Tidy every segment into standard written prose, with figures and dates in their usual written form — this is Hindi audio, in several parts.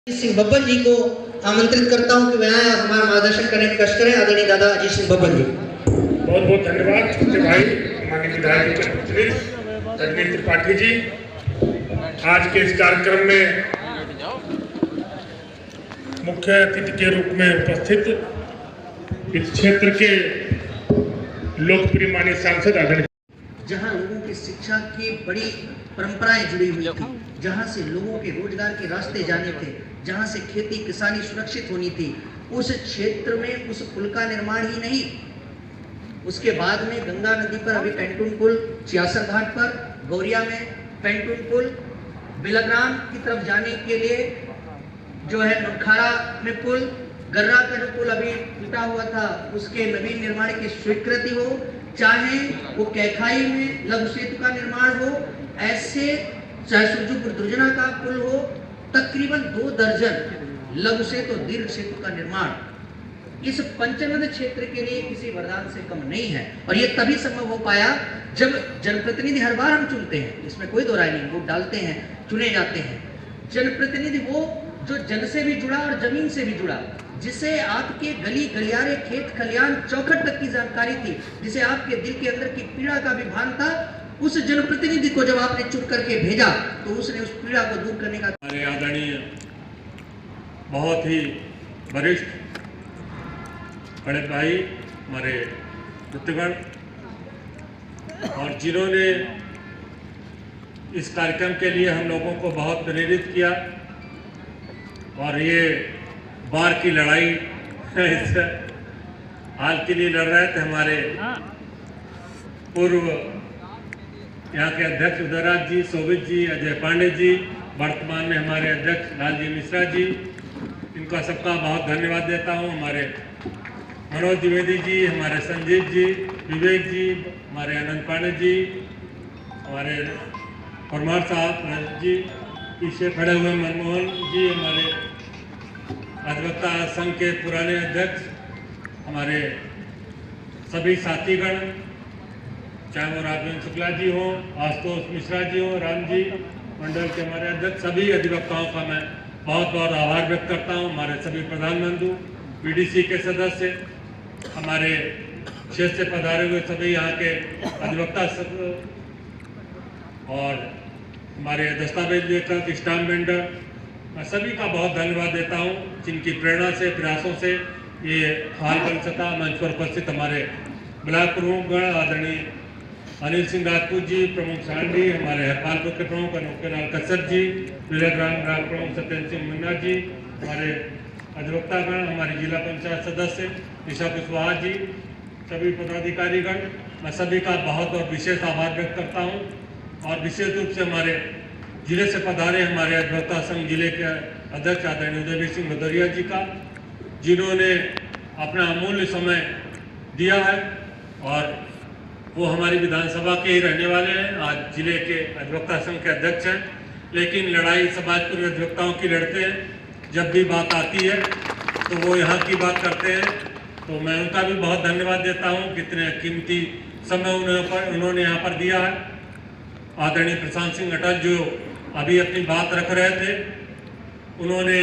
सिंह बब्बन जी को आमंत्रित करता हूं कि वह आए और हमारा मार्गदर्शन करने की कष्ट करें। आदरणीय दादा अजीत सिंह बब्बन जी। बहुत बहुत धन्यवाद छोटे भाई माननीय विधायक रजनीश त्रिपाठी जी। आज के इस कार्यक्रम में मुख्य अतिथि के रूप में उपस्थित इस क्षेत्र के लोकप्रिय माननीय सांसद आदरणीय, जहां लोगों की शिक्षा की बड़ी परंपराएं जुड़ी हुई थी, जहां से लोगों के रोजगार के रास्ते जाने थे, जहां से खेती किसानी सुरक्षित होनी थी, उस क्षेत्र में उस पुल का निर्माण ही नहीं, उसके बाद में गंगा नदी पर अभी पेंटून पुल, चियासर घाट पर, गौरिया में पेंटून पुल, बिलग्राम की तरफ जाने के लिए जो है नौखाड़ा में पुल, गर्रा का जो पुल अभी टूटा हुआ था उसके नवीन निर्माण की स्वीकृति हो, चाहे वो कैखाई में लघु सेतु का निर्माण हो, ऐसे चाहे सुरजपुर दुर्जना का पुल हो, तकरीबन 2 दर्जन लघु सेतु दीर्घ सेतु का निर्माण इस पंचनद क्षेत्र के लिए किसी वरदान से कम नहीं है। और ये तभी संभव हो पाया जब जनप्रतिनिधि हर बार हम चुनते हैं, इसमें कोई दो राय नहीं, वोट डालते हैं, चुने जाते हैं। जनप्रतिनिधि वो जो जन से भी जुड़ा और जमीन से भी जुड़ा, जिसे आपके गली गलियारे खेत खलियान चौखट तक की जानकारी थी, जिसे आपके दिल के अंदर की पीड़ा का भी भान था, उस जनप्रतिनिधि को जब आपने चुन करके भेजा तो उसने उस पीड़ा को दूर करने का। हमारे आदरणीय बहुत ही वरिष्ठ बड़े भाई हमारे मित्रगण और जिन्होंने इस कार्यक्रम के लिए हम लोगों को बहुत प्रेरित किया, और ये बार की लड़ाई इस हाल के लिए लड़ रहे थे हमारे पूर्व यहाँ के अध्यक्ष उदयराज जी, शोभित जी, अजय पांडे जी, वर्तमान में हमारे अध्यक्ष लालजी मिश्रा जी, इनका सबका बहुत धन्यवाद देता हूँ। हमारे मनोज द्विवेदी जी, हमारे संजीव जी, विवेक जी, हमारे आनंद पांडे जी, हमारे परमार साहब जी, पीछे खड़े हुए मनमोहन जी, हमारे अधिवक्ता संघ के पुराने अध्यक्ष, हमारे सभी साथीगण, चाहे वो राघवेंद्र शुक्ला जी हो, आशुतोष मिश्रा जी हो, राम जी मंडल के हमारे अध्यक्ष, सभी अधिवक्ताओं का मैं बहुत बहुत आभार व्यक्त करता हूँ। हमारे सभी प्रधान बंधु, बीडीसी के सदस्य, हमारे क्षेत्र से पधारे हुए सभी यहाँ के अधिवक्ता और हमारे दस्तावेज लेखक, स्टाम्प वेंडर, मैं सभी का बहुत धन्यवाद देता हूँ, जिनकी प्रेरणा से, प्रयासों से ये हाल बन सका। मंच पर उपस्थित हमारे ब्लॉक प्रमुखगण आदरणीय अनिल सिंह राजपूत जी, प्रमुख सांडी, हमारे हरपालपुर के प्रमुख अनोखेलाल कश्यप जी, विजयग्राम ब्लॉक प्रमुख सत्येंद्र सिंह मुन्ना जी, हमारे अधिवक्तागण, हमारे जिला पंचायत सदस्य निशा कुशवाहा जी, सभी पदाधिकारीगण, मैं सभी का बहुत और विशेष आभार व्यक्त करता हूँ। और विशेष रूप से हमारे जिले से पधारे हमारे अधिवक्ता संघ जिले के अध्यक्ष आदरणीय उदयवीर सिंह भदौरिया जी का, जिन्होंने अपना अमूल्य समय दिया है, और वो हमारी विधानसभा के ही रहने वाले हैं, आज जिले के अधिवक्ता संघ के अध्यक्ष हैं, लेकिन लड़ाई समाजपूर्व अधिवक्ताओं की लड़ते हैं। जब भी बात आती है तो वो यहाँ की बात करते हैं, तो मैं उनका भी बहुत धन्यवाद देता हूँ, कितने कीमती समय उन्होंने यहाँ पर दिया है। आदरणीय प्रशांत सिंह अटल जो अभी अपनी बात रख रहे थे, उन्होंने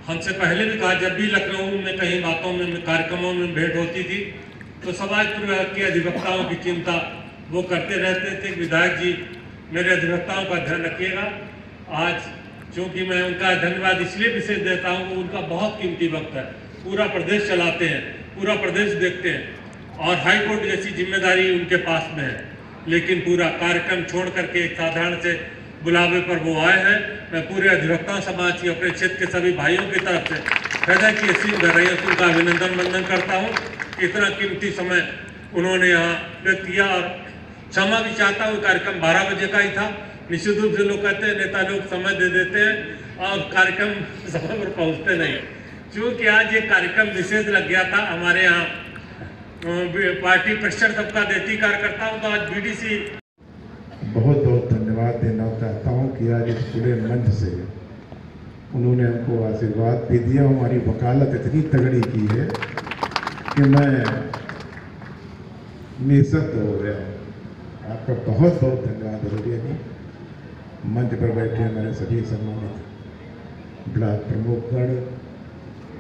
हमसे पहले भी कहा, जब भी लखनऊ में कहीं बातों में, कार्यक्रमों में भेंट होती थी तो समाजपूर्व के अधिवक्ताओं की चिंता वो करते रहते थे। विधायक जी मेरे अधिवक्ताओं का ध्यान रखिएगा। आज चूँकि मैं उनका धन्यवाद इसलिए विशेष देता हूँ कि उनका बहुत कीमती वक्त है, पूरा प्रदेश चलाते हैं, पूरा प्रदेश देखते हैं, और हाईकोर्ट जैसी जिम्मेदारी उनके पास में है, लेकिन पूरा कार्यक्रम छोड़ करके एक साधारण से बुलावे पर वो आए हैं। मैं पूरे अधिवक्ता समाज की, अपने क्षेत्र के सभी भाइयों की तरफ से हृदय की असीम गहराइयों से उनका अभिनंदन वंदन करता हूँ। इतना कीमती समय उन्होंने यहाँ व्यक्त किया, और क्षमा भी चाहता हूँ, कार्यक्रम 12 बजे का ही था। निश्चित रूप से लोग कहते हैं नेता लोग समय दे देते हैं और कार्यक्रम समय पर पहुँचते नहीं, क्योंकि आज ये कार्यक्रम विशेष लग गया था। हमारे यहाँ पार्टी प्रशिक्षण सबका देती कार्यकर्ताओं का आज बीडीसी। बहुत बहुत धन्यवाद देना चाहता हूँ कि आज इस पूरे मंच से उन्होंने हमको आशीर्वाद भी दिया, हमारी वकालत इतनी तगड़ी की है कि मैं निःशब्द हो गया। आपका बहुत बहुत धन्यवाद भदौरिया जी। मंच पर बैठे हमारे सभी सम्मानित ब्लॉक प्रमुखगण,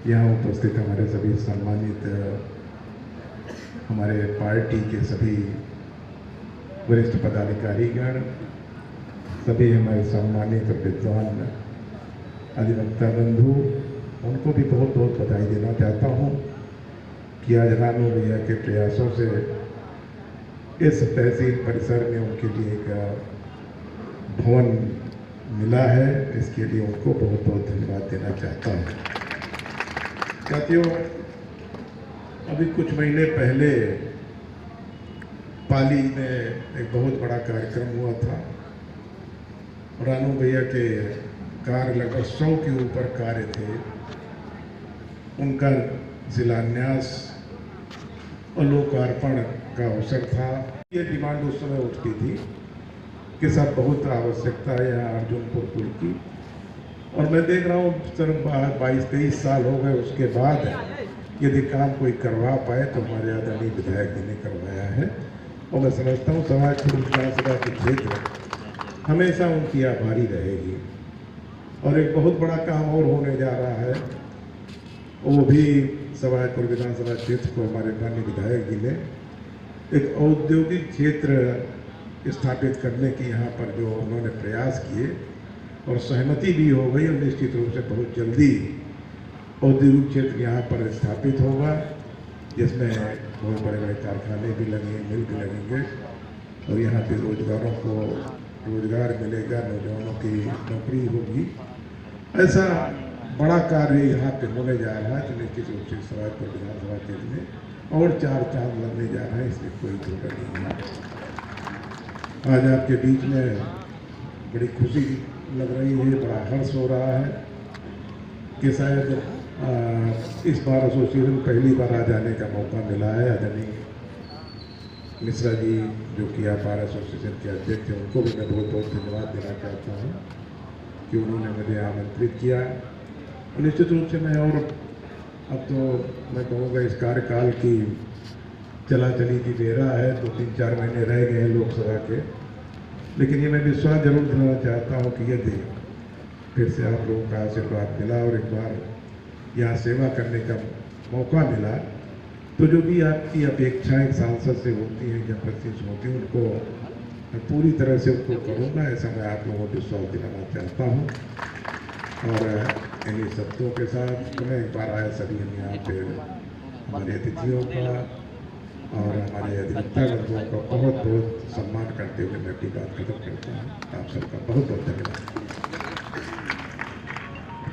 यहाँ उपस्थित हमारे सभी सम्मानित हमारे पार्टी के सभी वरिष्ठ पदाधिकारीगण, सभी हमारे सम्मानित और विद्वान अधिवक्ता बंधु, उनको भी बहुत बहुत बधाई देना चाहता हूँ कि आज रानू भैया के प्रयासों से इस तहसील परिसर में उनके लिए एक भवन मिला है। इसके लिए उनको बहुत बहुत धन्यवाद देना चाहता हूँ। साथियों, अभी कुछ महीने पहले पाली में एक बहुत बड़ा कार्यक्रम हुआ था। रानू भैया के कार्य लगभग 100 के ऊपर कार्य थे। उनका शिलान्यास और लोकार्पण का अवसर था। ये डिमांड उस समय उठती थी कि सब बहुत आवश्यकता है यहाँ अर्जुनपुर पुल की, और मैं देख रहा हूँ सर 22-23 साल हो गए, उसके बाद यदि काम कोई करवा पाए तो हमारे आदरणीय विधायक जी ने करवाया है। और मैं समझता हूँ समाजपुर विधानसभा के क्षेत्र हमेशा उनकी आभारी रहेगी। और एक बहुत बड़ा काम और होने जा रहा है, वो भी समाजपुर विधानसभा क्षेत्र को हमारे माननीय विधायक जी ने एक औद्योगिक क्षेत्र स्थापित करने की यहाँ पर जो उन्होंने प्रयास किए और सहमति भी हो गई, और निश्चित रूप से बहुत जल्दी औद्योगिक क्षेत्र यहाँ पर स्थापित होगा, जिसमें बहुत बड़े बड़े कारखाने भी लगेंगे, मिल भी लगेंगे, और यहाँ पे रोजगारों को रोजगार मिलेगा, नौजवानों की नौकरी होगी। ऐसा बड़ा कार्य यहाँ पे होने जा रहा है, तो निश्चित रूप से समाजपुर विधानसभा क्षेत्र में और 4 चांद लगने जा रहे हैं, इसमें कोई धोखा नहीं है। आज आपके बीच में बड़ी खुशी लग रही है, बड़ा हर्ष हो रहा है कि शायद इस बार एसोसिएशन पहली बार आ जाने का मौका मिला है। आदरणीय मिश्रा जी, जो कि आप बार एसोसिएशन के अध्यक्ष हैं, उनको भी मैं बहुत बहुत धन्यवाद देना चाहता हूँ कि उन्होंने मुझे आमंत्रित किया। निश्चित रूप से मैं, और अब तो मैं कहूँगा इस कार्यकाल की चला चली की बेरा है, 2-3-4 महीने रह गए हैं लोकसभा के, लेकिन ये मैं विश्वास जरूर दिलाना चाहता हूँ कि यदि फिर से आप लोगों का आशीर्वाद मिला और एक बार यहाँ सेवा करने का मौका मिला, तो जो भी आपकी अपेक्षाएं सांसद से होती हैं, जनप्रतिनिधि से होती हैं, उनको मैं पूरी तरह से उनको करूँगा, ऐसा मैं आप लोगों को विश्वास दिलाना चाहता हूँ। और इन्हीं शब्दों के साथ मैं एक बार आए सभी हम यहाँ पे हमारे अतिथियों का और हमारे अधिवक्ता बंधुओं का बहुत बहुत सम्मान करते हुए मैं अपनी बात खत्म करता हूँ। आप सबका बहुत बहुत धन्यवाद।